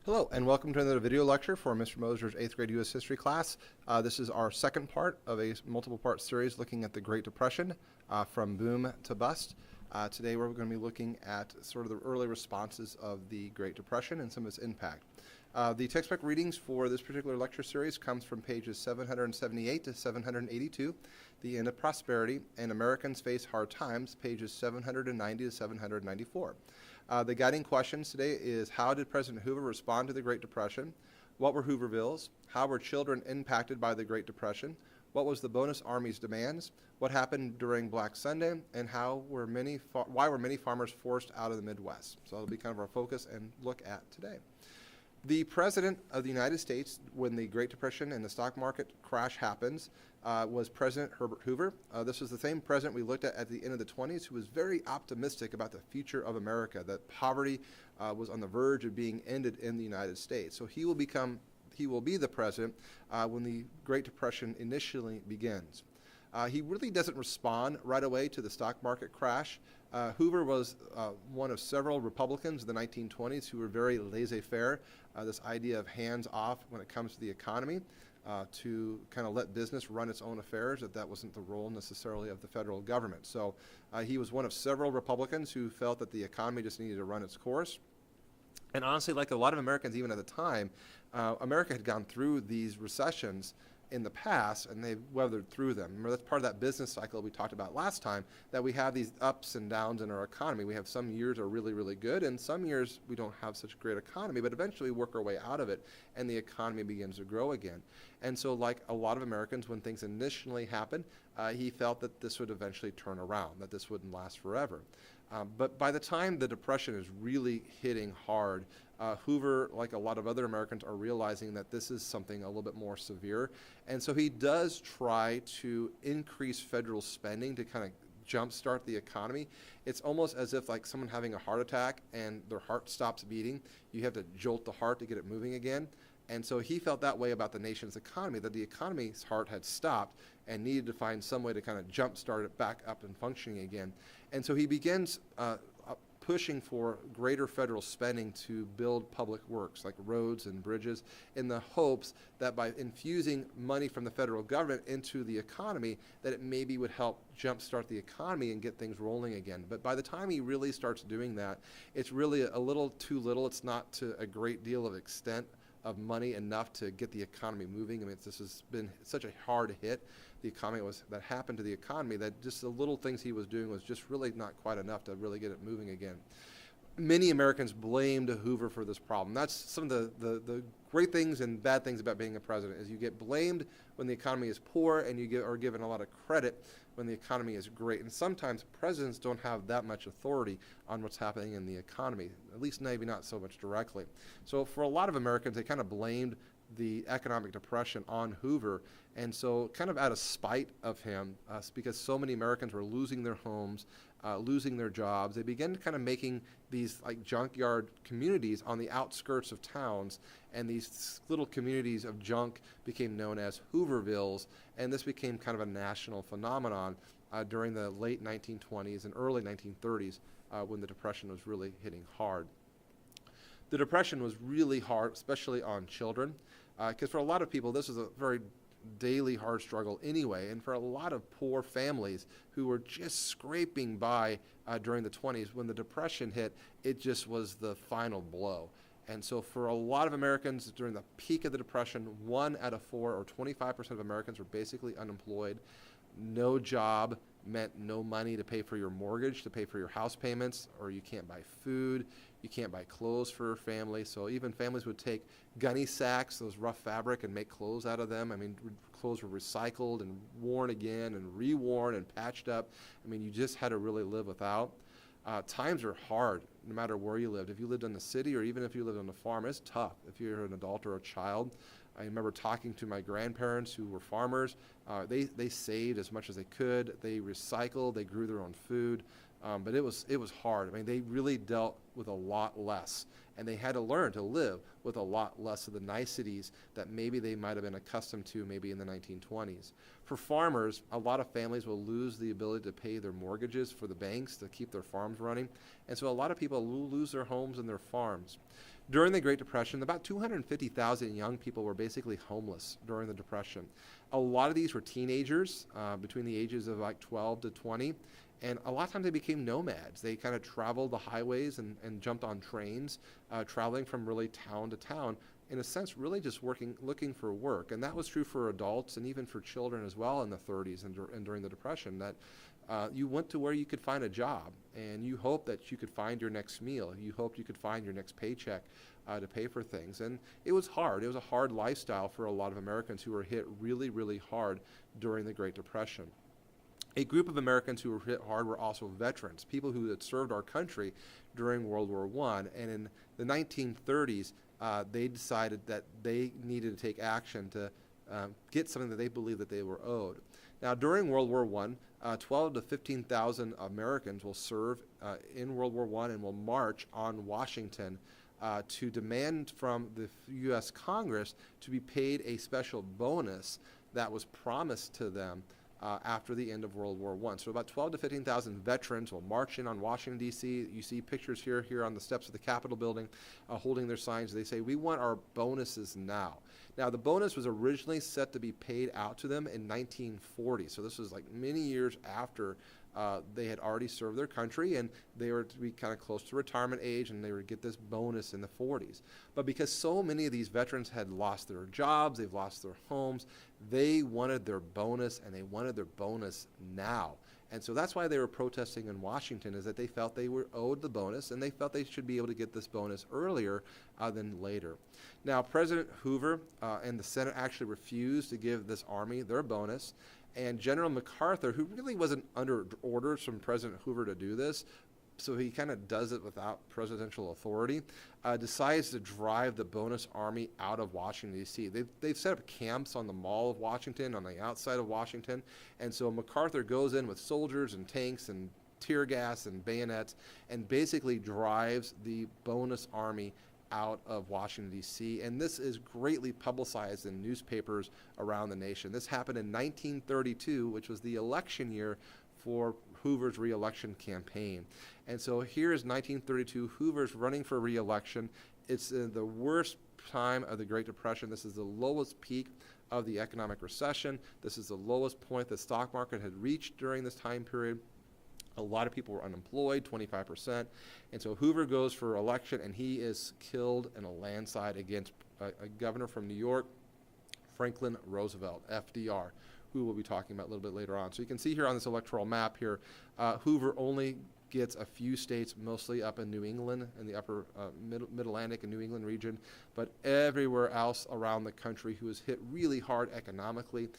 Hello, and welcome to another video lecture for Mr. Moser's 8th grade U.S. History class. This is our second part of a multiple-part series looking at the Great Depression from boom to bust. Today we're going to be looking at sort of the early responses of the Great Depression and some of its impact. The textbook readings for this particular lecture series comes from pages 778 to 782, The End of Prosperity and Americans Face Hard Times, pages 790 to 794. The guiding questions today is: how did President Hoover respond to the Great Depression? What were Hoovervilles? How were children impacted by the Great Depression? What was the Bonus Army's demands? What happened during Black Sunday? And why were many farmers forced out of the Midwest? So that'll be kind of our focus and look at today. The President of the United States, when the Great Depression and the stock market crash happens, was President Herbert Hoover. This was the same president we looked at the end of the 20s, who was very optimistic about the future of America, that poverty was on the verge of being ended in the United States. So he will be the president when the Great Depression initially begins. He really doesn't respond right away to the stock market crash. Hoover was one of several Republicans in the 1920s who were very laissez-faire, this idea of hands-off when it comes to the economy, to kind of let business run its own affairs, that wasn't the role necessarily of the federal government. So he was one of several Republicans who felt that the economy just needed to run its course. And honestly, like a lot of Americans even at the time, America had gone through these recessions in the past, and they've weathered through them. Remember, that's part of that business cycle we talked about last time, that we have these ups and downs in our economy. We have some years are really, really good, and some years we don't have such a great economy, but eventually we work our way out of it, and the economy begins to grow again. And so like a lot of Americans, when things initially happened, he felt that this would eventually turn around, that this wouldn't last forever. But by the time the Depression is really hitting hard, Hoover, like a lot of other Americans, are realizing that this is something a little bit more severe. And so he does try to increase federal spending to kind of jumpstart the economy. It's almost as if like someone having a heart attack and their heart stops beating. You have to jolt the heart to get it moving again. And so he felt that way about the nation's economy, that the economy's heart had stopped and needed to find some way to kind of jumpstart it back up and functioning again. And so he begins pushing for greater federal spending to build public works like roads and bridges, in the hopes that by infusing money from the federal government into the economy, that it maybe would help jumpstart the economy and get things rolling again. But by the time he really starts doing that, it's really a little too little. It's not to a great deal of extent of money enough to get the economy moving. I mean, this has been such a hard hit. The economy that happened to the economy, that just the little things he was doing was just really not quite enough to really get it moving again. Many Americans blamed Hoover for this problem. That's some of the great things and bad things about being a president, is you get blamed when the economy is poor, and you are given a lot of credit when the economy is great. And sometimes presidents don't have that much authority on what's happening in the economy, at least maybe not so much directly. So for a lot of Americans, they kind of blamed the economic depression on Hoover, and so kind of out of spite of him, because so many Americans were losing their homes, losing their jobs, they began kind of making these like junkyard communities on the outskirts of towns, and these little communities of junk became known as Hoovervilles, and this became kind of a national phenomenon during the late 1920s and early 1930s, when the Depression was really hitting hard. The Depression was really hard, especially on children, because for a lot of people this was a very daily hard struggle anyway, and for a lot of poor families who were just scraping by during the 20s, when the Depression hit, it just was the final blow. And so for a lot of Americans during the peak of the Depression, 1 out of 4 or 25% of Americans were basically unemployed. No job meant no money to pay for your mortgage, to pay for your house payments, or you can't buy food, you can't buy clothes for your family. So even families would take gunny sacks, those rough fabric, and make clothes out of them. I mean, clothes were recycled and worn again and reworn and patched up. I mean, you just had to really live without. Times are hard no matter where you lived. If you lived in the city or even if you lived on the farm, it's tough if you're an adult or a child. I remember talking to my grandparents who were farmers. They saved as much as they could. They recycled. They grew their own food. But it was hard. I mean, they really dealt with a lot less, and they had to learn to live with a lot less of the niceties that maybe they might have been accustomed to maybe in the 1920s. For farmers, a lot of families will lose the ability to pay their mortgages for the banks to keep their farms running, and so a lot of people will lose their homes and their farms. During the Great Depression, about 250,000 young people were basically homeless during the Depression. A lot of these were teenagers between the ages of like 12 to 20. And a lot of times they became nomads. They kind of traveled the highways and jumped on trains, traveling from really town to town, in a sense, really just looking for work. And that was true for adults and even for children as well in the 30s and during the Depression, that you went to where you could find a job, and you hoped that you could find your next meal. You hoped you could find your next paycheck to pay for things. And it was hard. It was a hard lifestyle for a lot of Americans who were hit really, really hard during the Great Depression. A group of Americans who were hit hard were also veterans, people who had served our country during World War I. And in the 1930s, they decided that they needed to take action to get something that they believed that they were owed. Now, during World War I, 12 to 15,000 Americans will serve in World War I and will march on Washington to demand from the U.S. Congress to be paid a special bonus that was promised to them after the end of World War I. So about 12 to 15,000 veterans will march in on Washington, D.C. You see pictures here on the steps of the Capitol building holding their signs. They say, "We want our bonuses now." Now, the bonus was originally set to be paid out to them in 1940. So this was like many years after they had already served their country, and they were to be kind of close to retirement age, and they would get this bonus in the 40s. But because so many of these veterans had lost their jobs, they've lost their homes, they wanted their bonus, and they wanted their bonus now. And so that's why they were protesting in Washington, is that they felt they were owed the bonus, and they felt they should be able to get this bonus earlier than later. Now, President Hoover and the Senate actually refused to give this army their bonus, and General MacArthur, who really wasn't under orders from President Hoover to do this, so he kind of does it without presidential authority, decides to drive the bonus army out of Washington, D.C. They've set up camps on the Mall of Washington, on the outside of Washington, and so MacArthur goes in with soldiers and tanks and tear gas and bayonets and basically drives the bonus army out of Washington, D.C., and this is greatly publicized in newspapers around the nation. This happened in 1932, which was the election year for Hoover's re-election campaign. And so here is 1932, Hoover's running for re-election. It's the worst time of the Great Depression. This is the lowest peak of the economic recession. This is the lowest point the stock market had reached during this time period. A lot of people were unemployed, 25%. And so Hoover goes for election, and he is killed in a landslide against a governor from New York, Franklin Roosevelt, FDR, who we'll be talking about a little bit later on. So you can see here on this electoral map here, Hoover only gets a few states, mostly up in New England, in the upper Mid-Atlantic and New England region, but everywhere else around the country who was hit really hard economically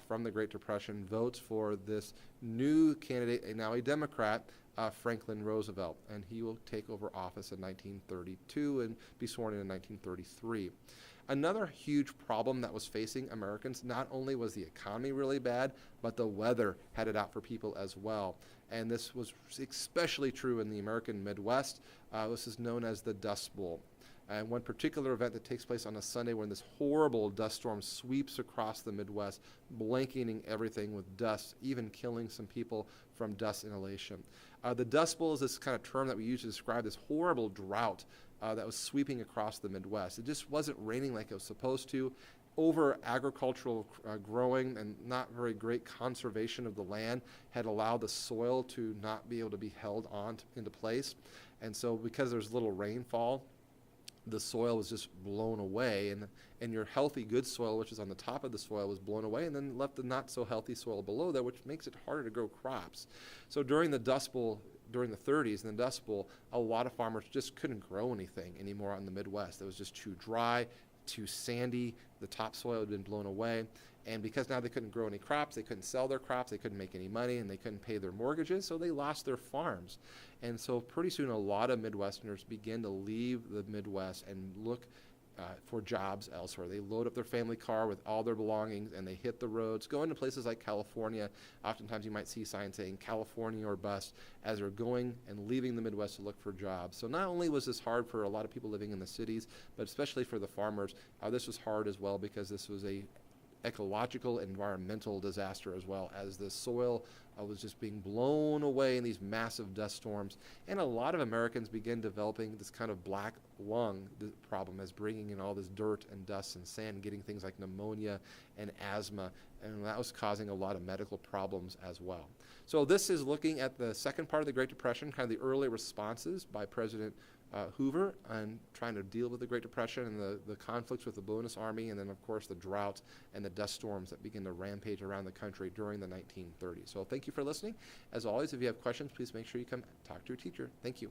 from the Great Depression votes for this new candidate, now a Democrat, Franklin Roosevelt, and he will take over office in 1932 and be sworn in 1933. Another huge problem that was facing Americans, not only was the economy really bad, but the weather had it out for people as well. And this was especially true in the American Midwest. This is known as the Dust Bowl. And one particular event that takes place on a Sunday when this horrible dust storm sweeps across the Midwest, blanketing everything with dust, even killing some people from dust inhalation. The Dust Bowl is this kind of term that we use to describe this horrible drought that was sweeping across the Midwest. It just wasn't raining like it was supposed to. Over agricultural growing and not very great conservation of the land had allowed the soil to not be able to be held on into place. And so because there's little rainfall, the soil was just blown away, and your healthy, good soil, which is on the top of the soil, was blown away, and then left the not so healthy soil below there, which makes it harder to grow crops. So during the Dust Bowl, during the 30s and the Dust Bowl, a lot of farmers just couldn't grow anything anymore on the Midwest. It was just too dry, too sandy, the topsoil had been blown away, and because now they couldn't grow any crops, they couldn't sell their crops, they couldn't make any money, and they couldn't pay their mortgages, so they lost their farms. And so pretty soon a lot of Midwesterners begin to leave the Midwest and look for jobs elsewhere. They load up their family car with all their belongings and they hit the roads, go into places like California. Oftentimes you might see signs saying California or bust as they're going and leaving the Midwest to look for jobs. So not only was this hard for a lot of people living in the cities, but especially for the farmers, this was hard as well because this was a ecological, environmental disaster as well, as the soil was just being blown away in these massive dust storms. And a lot of Americans began developing this kind of black lung problem as bringing in all this dirt and dust and sand, getting things like pneumonia and asthma, and that was causing a lot of medical problems as well. So this is looking at the second part of the Great Depression, kind of the early responses by President Hoover and trying to deal with the Great Depression and the conflicts with the Balloonist Army, and then of course the drought and the dust storms that begin to rampage around the country during the 1930s. So thank you for listening. As always, if you have questions, please make sure you come talk to your teacher. Thank you.